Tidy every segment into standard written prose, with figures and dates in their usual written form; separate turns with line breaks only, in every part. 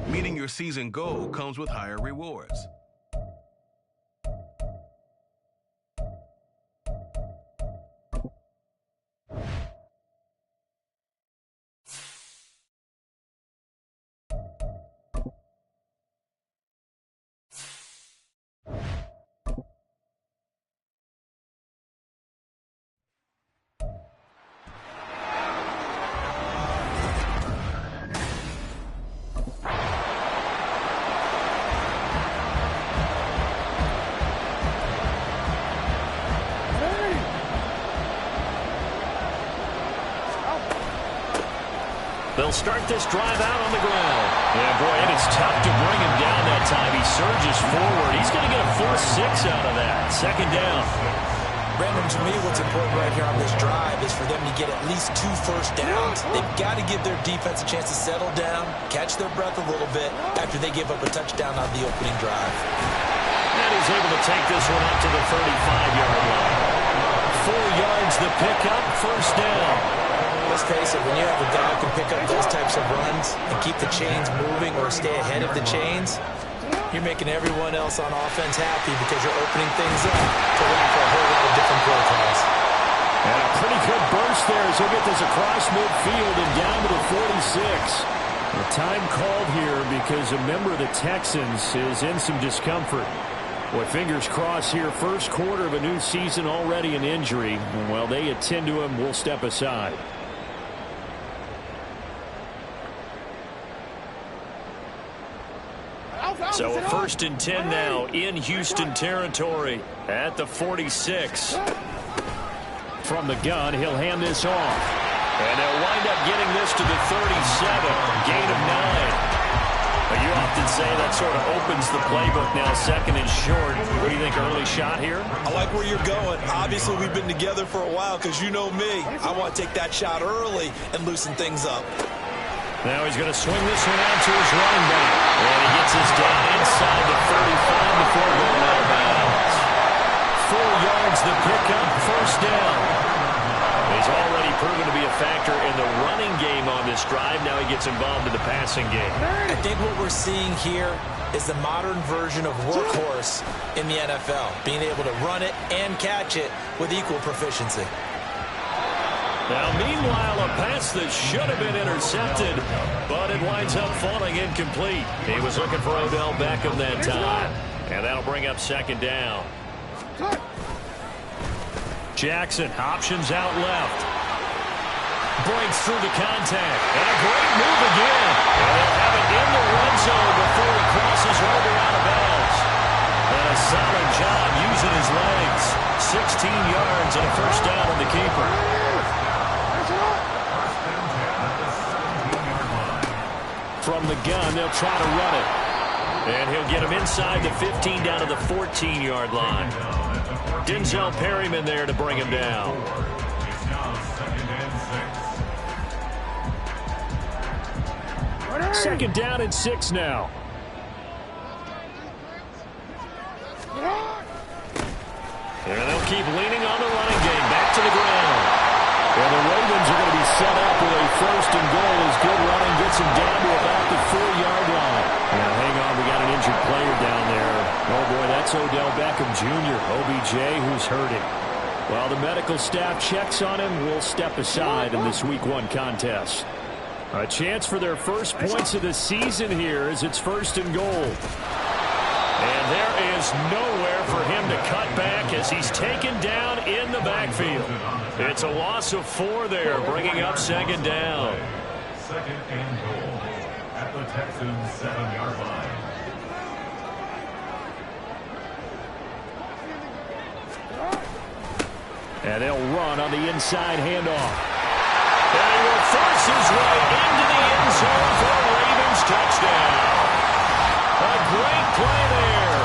Meeting your season goal comes with higher rewards.
They'll start this drive out on the ground. Yeah, boy, it is tough to bring him down that time. He surges forward. He's going to get a 4-6 out of that. Second down.
Brandon, to me, what's important right here on this drive is for them to get at least 2 first downs. They've got to give their defense a chance to settle down, catch their breath a little bit after they give up a touchdown on the opening drive.
And he's able to take this one up to the 35-yard line. 4 yards the pickup, first down.
Let's face it, when you have a guy who can pick up those types of runs and keep the chains moving or stay ahead of the chains, you're making everyone else on offense happy because you're opening things up to run for a whole lot of different play calls.
And a pretty good burst there as he'll get this across midfield and down to the 46. A time called here because a member of the Texans is in some discomfort. Boy, fingers crossed here, first quarter of a new season, already an injury. While they attend to him, we'll step aside. So a 1st and 10 now in Houston territory at the 46. From the gun, he'll hand this off. And they'll wind up getting this to the 37. Gain of 9. But you often say that sort of opens the playbook now, 2nd and short. What do you think, early shot here?
I like where you're going. Obviously, we've been together for a while because you know me. I want to take that shot early and loosen things up.
Now he's going to swing this one out to his running back. And he gets this down inside the 35 before going out of bounds. 4 yards the pickup, first down. He's already proven to be a factor in the running game on this drive. Now he gets involved in the passing game.
I think what we're seeing here is the modern version of workhorse in the NFL. Being able to run it and catch it with equal proficiency.
Now, meanwhile, a pass that should have been intercepted, but it winds up falling incomplete. He was looking for Odell Beckham that time, and that'll bring up 2nd down. Jackson options out left. Breaks through the contact, and a great move again. And they'll have it in the red zone before he crosses over out of bounds. And a solid job using his legs. 16 yards and a first down on the keeper. From the gun, they'll try to run it. And he'll get him inside the 15 down to the 14-yard line. Denzel Perryman there to bring him down. Second down and 6 now. And they'll keep leaning on the running game. Back to the ground. Well, the Ravens are going to be set up with a 1st and goal as good running gets him down to about the 4-yard line. Now, hang on, we got an injured player down there. Oh, boy, that's Odell Beckham Jr., OBJ, who's hurting. While the medical staff checks on him, we'll step aside in this Week 1 contest. A chance for their first points of the season here as it's 1st and goal. And there is nowhere for him to cut back as he's taken down in the backfield. It's a loss of 4 there, bringing up 2nd down.
2nd and goal at the Texans' 7-yard line.
And they'll run on the inside handoff. And he will force his way into the end zone for a Ravens touchdown. A great play there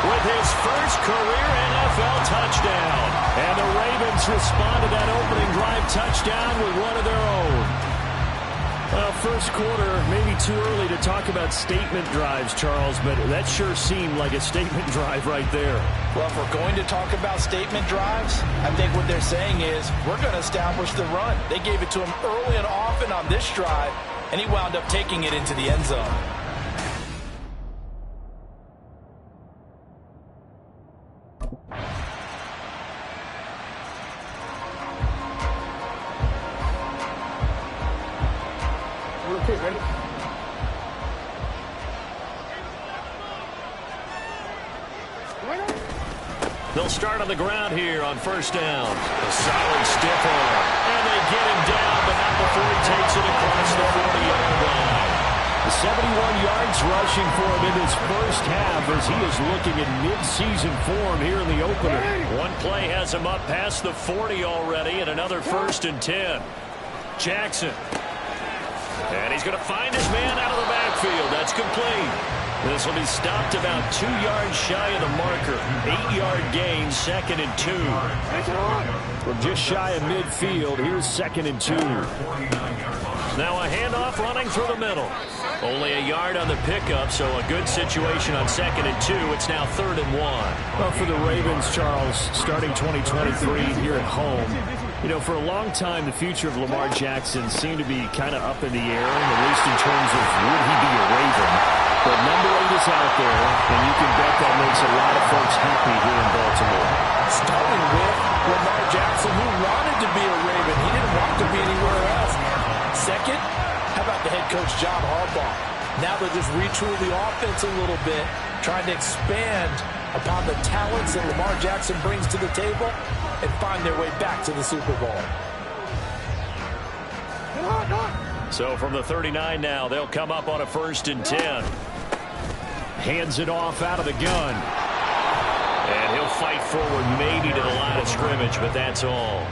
with his first career NFL touchdown. And the Ravens respond to that opening drive touchdown with one of their own. First quarter, maybe too early to talk about statement drives, Charles, but that sure seemed like a statement drive right there.
Well, if we're going to talk about statement drives, I think what they're saying is we're going to establish the run. They gave it to him early and often on this drive, and he wound up taking it into the end zone.
They'll start on the ground here on first down. A solid stiff arm. And they get him down, but not before he takes it across the 40-yard line. 71 yards rushing for him in his first half as he is looking in mid-season form here in the opener. One play has him up past the 40 already, and another 1st and 10. Jackson. And he's going to find his man out of the backfield. That's complete. This will be stopped about 2 yards shy of the marker. 8-yard gain, 2nd and 2. From just shy of midfield, here's 2nd and 2. Now a handoff running through the middle. Only a yard on the pickup, so a good situation on 2nd and 2. It's now 3rd and 1.
Well, for the Ravens, Charles, starting 2023 here at home, you know, for a long time, the future of Lamar Jackson seemed to be kind of up in the air, at least in terms of would he be a Raven. But number 8 is out there, and you can bet that makes a lot of folks happy here in Baltimore.
Starting with Lamar Jackson, who wanted to be a Raven. He didn't want to be anywhere else. Second, how about the head coach, John Harbaugh? Now they'll just retool the offense a little bit, trying to expand upon the talents that Lamar Jackson brings to the table and find their way back to the Super Bowl.
So from the 39 now, they'll come up on a 1st and 10.
Hands it off out of the gun.
And he'll fight forward maybe to the line of scrimmage, but that's all.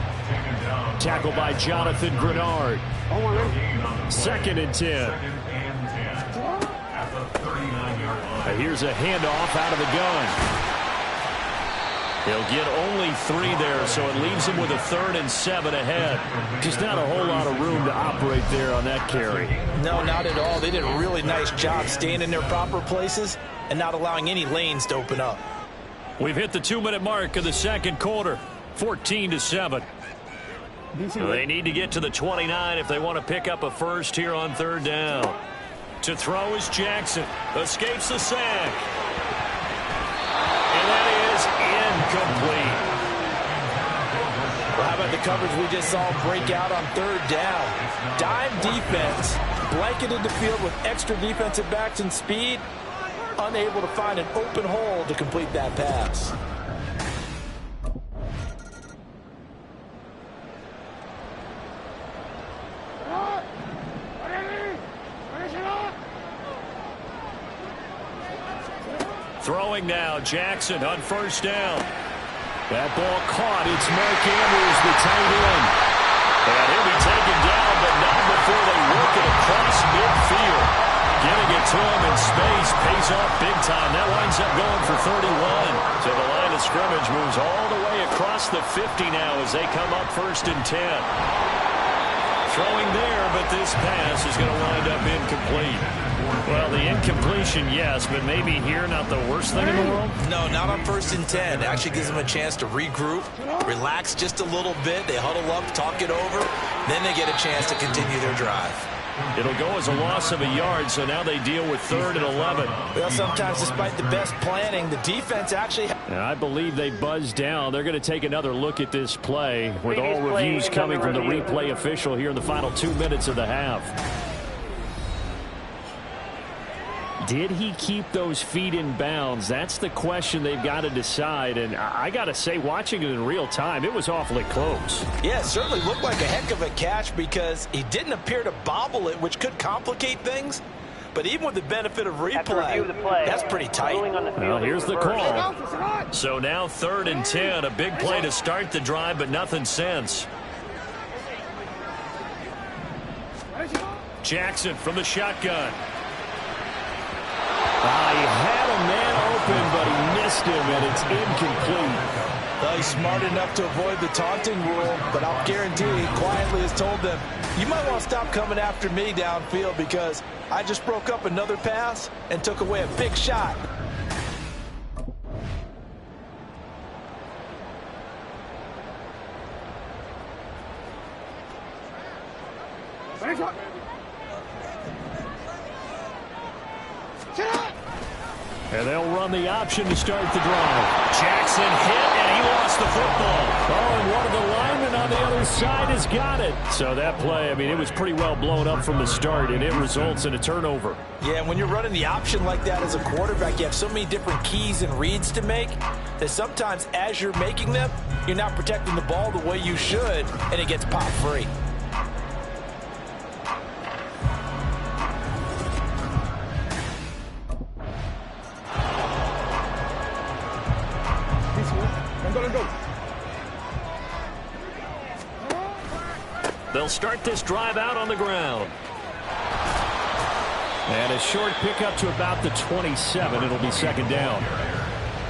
Tackled by Jonathan Grenard. 2nd and 10. Here's a handoff out of the gun.
He'll get only 3 there, so it leaves him with a 3rd and 7 ahead.
Just not a whole lot of room to operate there on that carry.
No, not at all. They did a really nice job staying in their proper places and not allowing any lanes to open up.
We've hit the 2-minute mark of the 2nd quarter, 14-7. They need to get to the 29 if they want to pick up a first here on 3rd down. To throw is Jackson. Escapes the sack. And that is incomplete.
Well, how about the coverage we just saw break out on 3rd down? Dime defense, blanketed the field with extra defensive backs and speed, unable to find an open hole to complete that pass.
Throwing now, Jackson on 1st down.
That ball caught. It's Mark Andrews, the tight end.
And he'll be taken down, but not before they work it across midfield. Getting it to him in space pays off big time. That winds up going for 31. So the line of scrimmage moves all the way across the 50 now as they come up 1st and 10. Throwing there, but this pass is going to wind up incomplete.
Well, the incompletion, yes, but maybe here not the worst thing in the world?
No, not on 1st and 10. It actually gives them a chance to regroup, relax just a little bit. They huddle up, talk it over. Then they get a chance to continue their drive.
It'll go as a loss of a yard, so now they deal with 3rd and 11.
Well, sometimes despite the best planning, the defense actually...
I believe they buzzed down. They're going to take another look at this play with all reviews coming from the replay official here in the final 2 minutes of the half. Did he keep those feet in bounds? That's the question they've got to decide. And I got to say, watching it in real time, it was awfully close.
Yeah, it certainly looked like a heck of a catch because he didn't appear to bobble it, which could complicate things. But even with the benefit of replay, that's pretty tight.
Well, here's the call.
So now 3rd and 10, a big play to start the drive, but nothing since. Jackson from the shotgun.
He had a man open, but he missed him, and it's incomplete.
Well, he's smart enough to avoid the taunting rule, but I'll guarantee he quietly has told them, you might want to stop coming after me downfield because I just broke up another pass and took away a big shot.
And they'll run the option to start the drive.
Jackson hit, and he lost the football.
Oh, and one of the linemen on the other His side has got it. So that play, I mean, it was pretty well blown up from the start, and it results in a turnover.
Yeah, when you're running the option like that as a quarterback, you have so many different keys and reads to make that sometimes as you're making them, you're not protecting the ball the way you should, and it gets pop free.
They'll start this drive out on the ground. And a short pickup to about the 27. It'll be second down.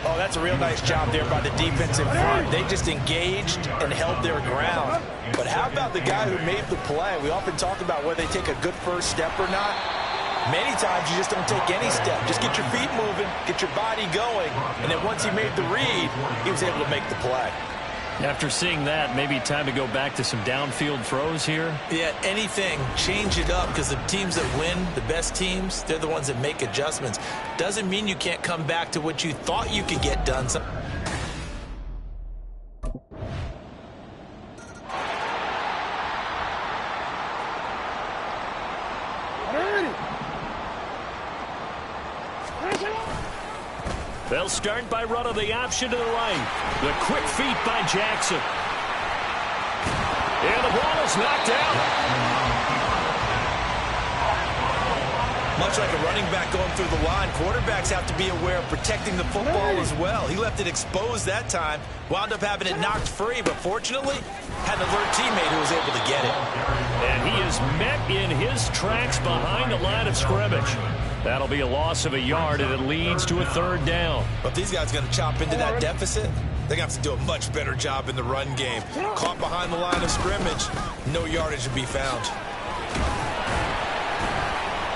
Oh, that's a real nice job there by the defense in front. They just engaged and held their ground. But how about the guy who made the play? We often talk about whether they take a good first step or not. Many times you just don't take any step. Just get your feet moving, get your body going, and then once he made the read, he was able to make the play.
After seeing that, maybe time to go back to some downfield throws here.
Yeah, anything. Change it up, because the teams that win, the best teams, they're the ones that make adjustments. Doesn't mean you can't come back to what you thought you could get done.
They'll start by running the option to the right. The quick feet by Jackson. And the ball is knocked out.
Much like a running back going through the line, quarterbacks have to be aware of protecting the football as well. He left it exposed that time, wound up having it knocked free, but fortunately had an alert teammate who was able to get it.
And he is met in his tracks behind the line of scrimmage. That'll be a loss of a yard, and it leads to a third down.
But these guys are going to chop into that deficit. They're going to have to do a much better job in the run game. Caught behind the line of scrimmage, no yardage to be found.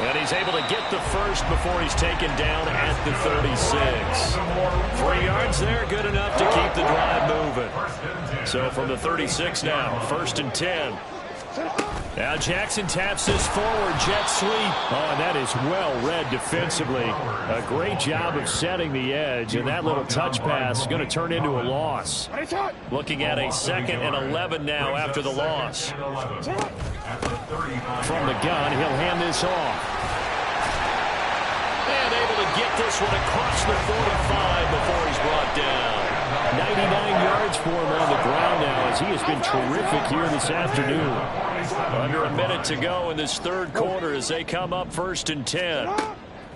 And he's able to get the first before he's taken down at the 36. 3 yards there, good enough to keep the drive moving. So from the 36 now, 1st and 10. Now Jackson taps this forward jet sweep. Oh, and that is well read defensively. A great job of setting the edge, and that little touch pass is going to turn into a loss. Looking at a 2nd and 11 now after the loss. From the gun, he'll hand this off. And able to get this one across the 45 before he's brought down. 99 yards for him on the ground now, as he has been terrific here this afternoon. Under a minute to go in this third quarter as they come up 1st and 10.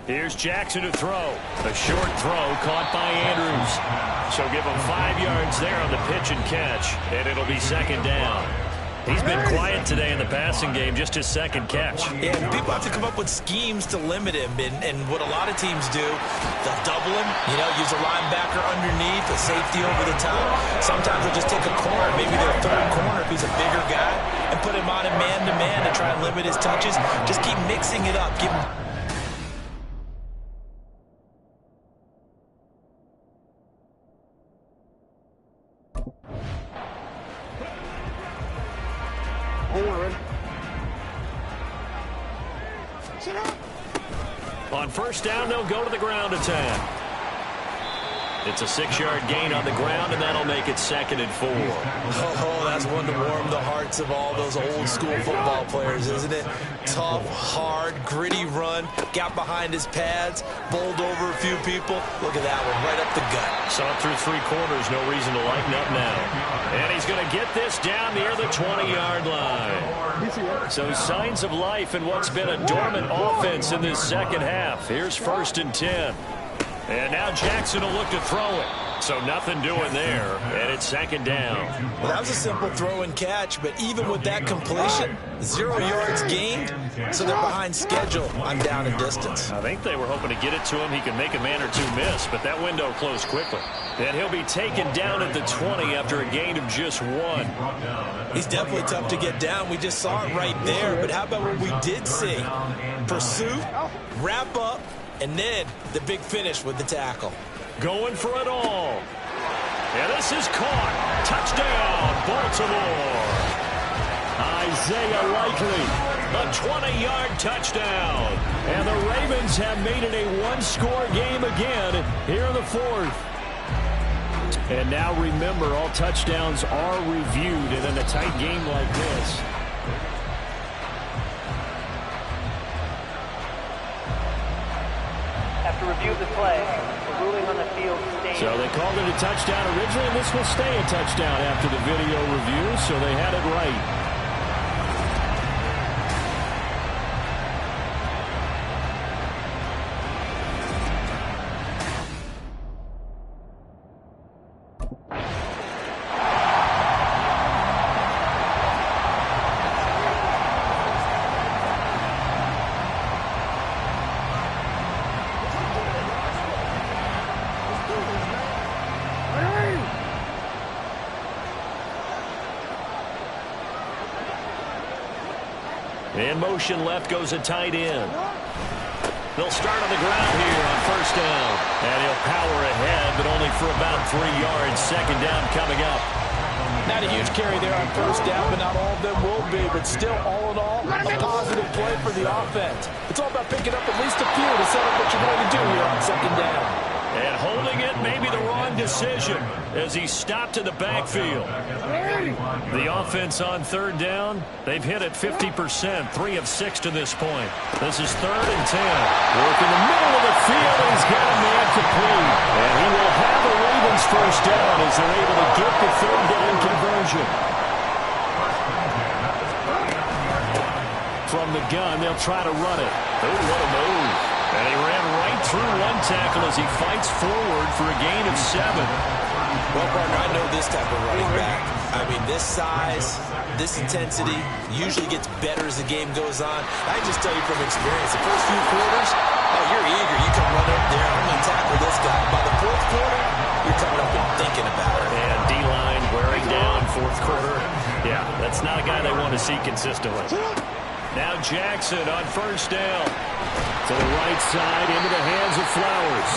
Here's Jackson to throw. A short throw caught by Andrews. So give him 5 yards there on the pitch and catch, and it'll be second down. He's been quiet today in the passing game, just his 2nd catch.
Yeah, people have to come up with schemes to limit him, and what a lot of teams do, they'll double him, use a linebacker underneath, a safety over the top. Sometimes they'll just take a corner, maybe their 3rd corner if he's a bigger guy, and put him on a man-to-man to try and limit his touches. Just keep mixing it up. Give him
on 1st down, they'll go to the ground attack. It's a 6-yard gain on the ground, and that'll make it 2nd and 4.
Oh, that's one to warm the hearts of all those old-school football players, isn't it? Tough, hard, gritty run, got behind his pads, bowled over a few people. Look at that one, right up the gut.
Saw it through 3 quarters, no reason to lighten up now. And he's going to get this down near the 20-yard line. So signs of life in what's been a dormant offense in this second half. Here's 1st and 10. And now Jackson will look to throw it. So nothing doing there, and it's 2nd down.
Well, that was a simple throw and catch, but even with that completion, 0 yards gained, so they're behind schedule on down and distance.
I think they were hoping to get it to him. He could make a man or 2 miss, but that window closed quickly. And he'll be taken down at the 20 after a gain of just 1.
He's definitely tough to get down. We just saw it right there, but how about what we did see? Pursuit, wrap up, and then the big finish with the tackle.
Going for it all. And this is caught. Touchdown, Baltimore. Isaiah Likely, a 20-yard touchdown. And the Ravens have made it a 1-score game again here in the 4th. And now remember, all touchdowns are reviewed, and in a tight game like this.
After review of the play, the ruling on the field stays.
So they called it a touchdown originally, and this will stay a touchdown after the video review, so they had it right. In motion left goes a tight end. They'll start on the ground here on first down. And he'll power ahead, but only for about 3 yards. Second down coming up.
Not a huge carry there on first down, but not all of them will be. But still, all in all, a positive play for the offense. It's all about picking up at least a few to set up what you're going to do here on second down.
And holding it may be the wrong decision as he stopped in the backfield. The offense on third down, they've hit it 50%, 3 of 6 to this point. This is 3rd and 10. Work in the middle of the field, and he's got a man complete. And he will have the Ravens first down as they're able to get the third down conversion. From the gun, they'll try to run it. Oh, what a move. And he ran right through one tackle as he fights forward for a gain of 7.
Well, partner, I know this type of running back. I mean, this size, this intensity usually gets better as the game goes on. I just tell you from experience, the first few quarters, oh, you're eager. You come run up there. I'm going to tackle this guy. By the 4th quarter, you're coming up and thinking about it.
And D-line wearing down 4th quarter. Yeah, that's not a guy they want to see consistently. Now Jackson on first down. To the right side, into the hands of Flowers.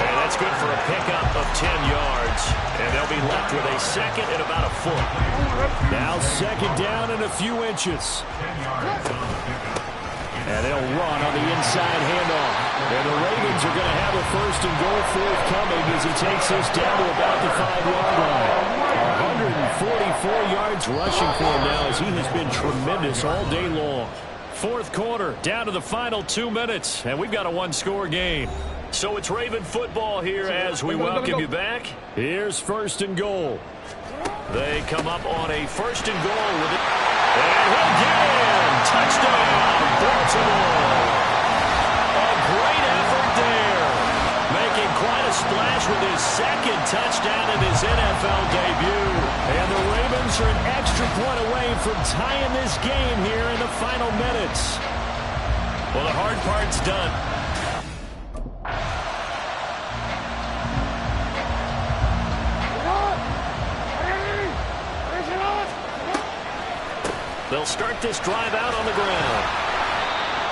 And that's good for a pickup of 10 yards. And they'll be left with a second and about a foot. Now second down and a few inches. And they'll run on the inside handoff. And the Ravens are going to have a first and goal forthcoming as he takes this down to about the 5-yard line. 144 yards rushing for him now as he has been tremendous all day long. 4th quarter, down to the final 2 minutes, and we've got a 1-score game. So it's Raven football here as we welcome you back. Here's first and goal. They come up on a first and goal with it. And again, touchdown, Baltimore. A great effort there. Making quite a splash with his second touchdown in his NFL debut. And the Ravens are an extra point away from tying this game here in the final minutes. Well, the hard part's done. They'll start this drive out on the ground.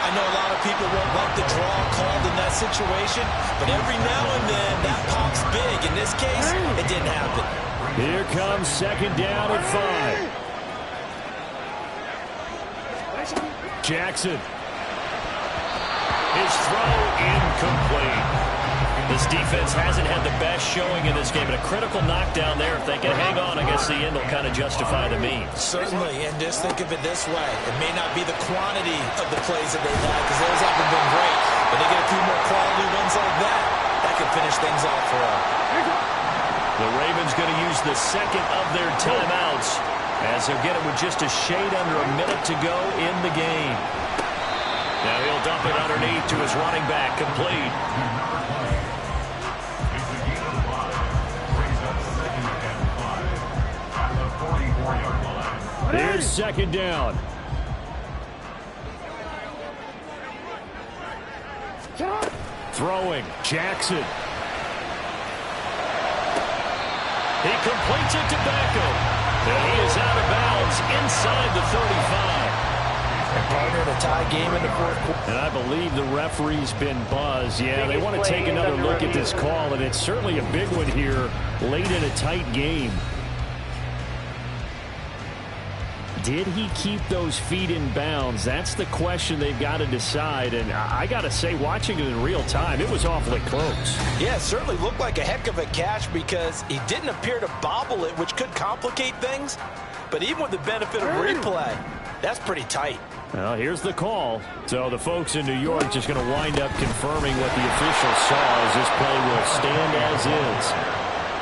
I know a lot of people won't like the draw called in that situation, but every now and then that pops big. In this case, it didn't happen.
Here comes second down at 5. Jackson. His throw incomplete. This defense hasn't had the best showing in this game, but a critical knockdown there. If they can hang on, I guess the end will kind of justify the means.
Certainly, and just think of it this way. It may not be the quantity of the plays that they've had, because those haven't been great, but they get a few more quality ones like that. That could finish things off for them.
The Ravens going to use the second of their timeouts as they'll get it with just a shade under a minute to go in the game. Now he'll dump it underneath to his running back, complete. Here's second down. Throwing, Jackson. He completes it to Beckham. And he is out of bounds inside the 35.
And partner, the tie game in the 4th quarter.
And I believe the referee's been buzzed. Yeah, they want to take another look at this call, and it's certainly a big one here late in a tight game. did he keep those feet in bounds? That's the question they've got to decide. And I got to say, watching it in real time, it was awfully close.
Yeah, it certainly looked like a heck of a catch because he didn't appear to bobble it, which could complicate things. But even with the benefit of replay, that's pretty tight.
Well, here's the call. So the folks in New York just going to wind up confirming what the officials saw as this play will stand as is.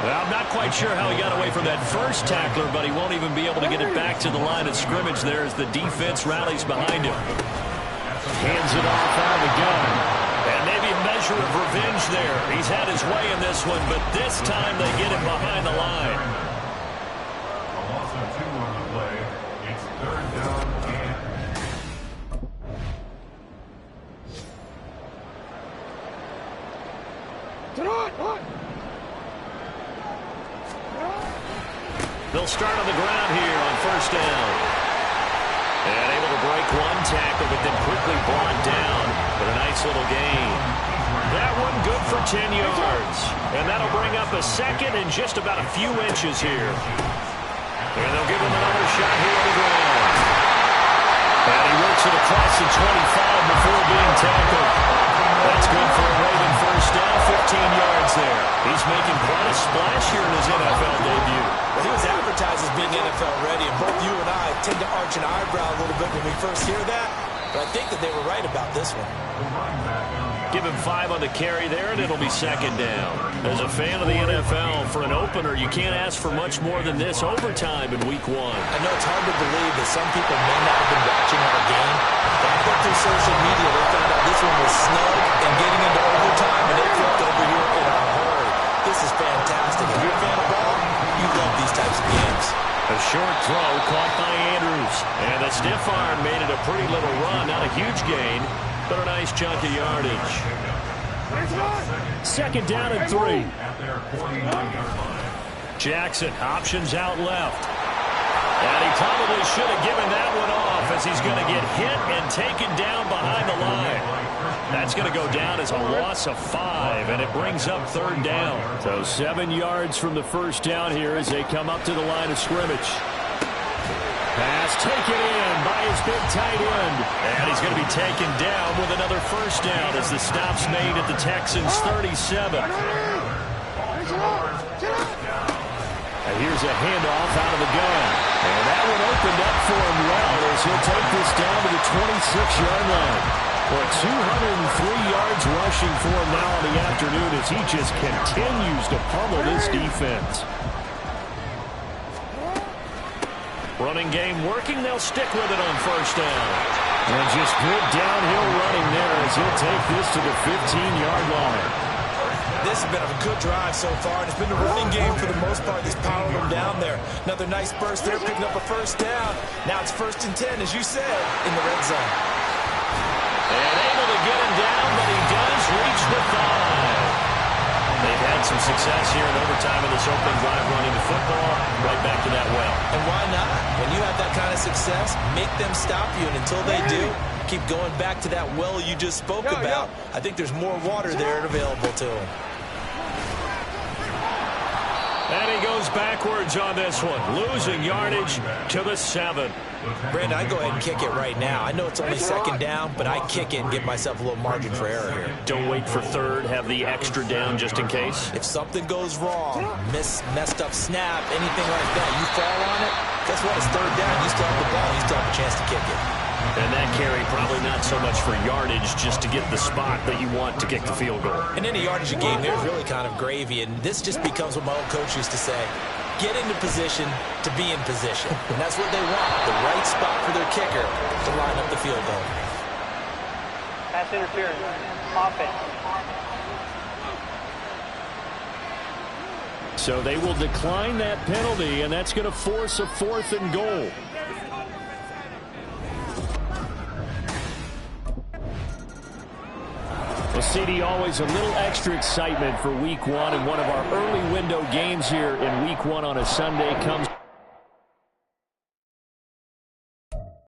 Well, I'm not quite sure how he got away from that first tackler, but he won't even be able to get it back to the line of scrimmage there as the defense rallies behind him.
Hands it off out of the gun.
And maybe a measure of revenge there. He's had his way in this one, but this time they get him behind the line.
A loss of 2 on the play. It's 3rd down and...
They'll start on the ground here on 1st down. And able to break one tackle, but then quickly brought down with a nice little gain. That one good for 10 yards. And that'll bring up a second and just about a few inches here. And they'll give him another shot here on the ground. And he works it across the 25 before being tackled. That's good for a Raven 1st down, 15 yards there. He's making quite a splash here in his NFL debut.
Well, he was advertised as being NFL ready, and both you and I tend to arch an eyebrow a little bit when we first hear that. But I think that they were right about this one.
Give him 5 on the carry there, and it'll be 2nd down. As a fan of the NFL, for an opener, you can't ask for much more than this overtime in Week 1.
I know it's hard to believe that some people may not have been watching our game, but I think through social media they found out this one was snug and getting into overtime, and it flipped over here in a hurry. This is fantastic. If you're a fan of ball, you love these types of games.
A short throw caught by Andrews. And the stiff arm made it a pretty little run. Not a huge gain, but a nice chunk of yardage.
2nd down and 3.
At their 49-yard line.
Jackson options out left. And he probably should have given that one off as he's going to get hit and taken down behind the line. That's going to go down as a loss of 5, and it brings up 3rd down.
So 7 yards from the 1st down here as they come up to the line of scrimmage. Pass taken in by his big tight end.
And he's going to be taken down with another 1st down as the stop's made at the Texans' 37.
And here's a handoff out of the gun. And that one opened up for him well as he'll take this down to the 26-yard line. For 203 yards rushing for him now on the afternoon as he just continues to pummel this defense.
Running game working. They'll stick with it on 1st down.
And just good downhill running there as he'll take this to the 15-yard line.
This has been a good drive so far, and it's been the running game for the most part that's powering them down there. Another nice burst there, picking up a 1st down. Now it's 1st and 10, as you said, in the red zone.
And able to get him down, but he does reach the 5. They've had some success here in overtime in this opening drive running the football. Right back to that well.
And why not? When you have that kind of success, make them stop you, and until they do, keep going back to that well you just spoke about. I think there's more water there available to them.
And he goes backwards on this one, losing yardage to the 7.
Brandon, I go ahead and kick it right now. I know it's only 2nd down, but I kick it and give myself a little margin for error here.
Don't wait for 3rd, have the extra down just in case.
If something goes wrong, messed up snap, anything like that, you fall on it, guess what? It's 3rd down. You still have the ball. You still have a chance to kick it.
And that carry probably not so much for yardage, just to get the spot that you want to kick the field goal.
In any yardage game, there's really kind of gravy, and this just becomes what my old coach used to say. Get into position to be in position. And that's what they want, the right spot for their kicker to line up the field goal.
Pass interference. Offense.
So they will decline that penalty, and that's going to force a 4th and goal. Well, CD, always a little extra excitement for Week 1, and one of our early window games here in Week 1 on a Sunday comes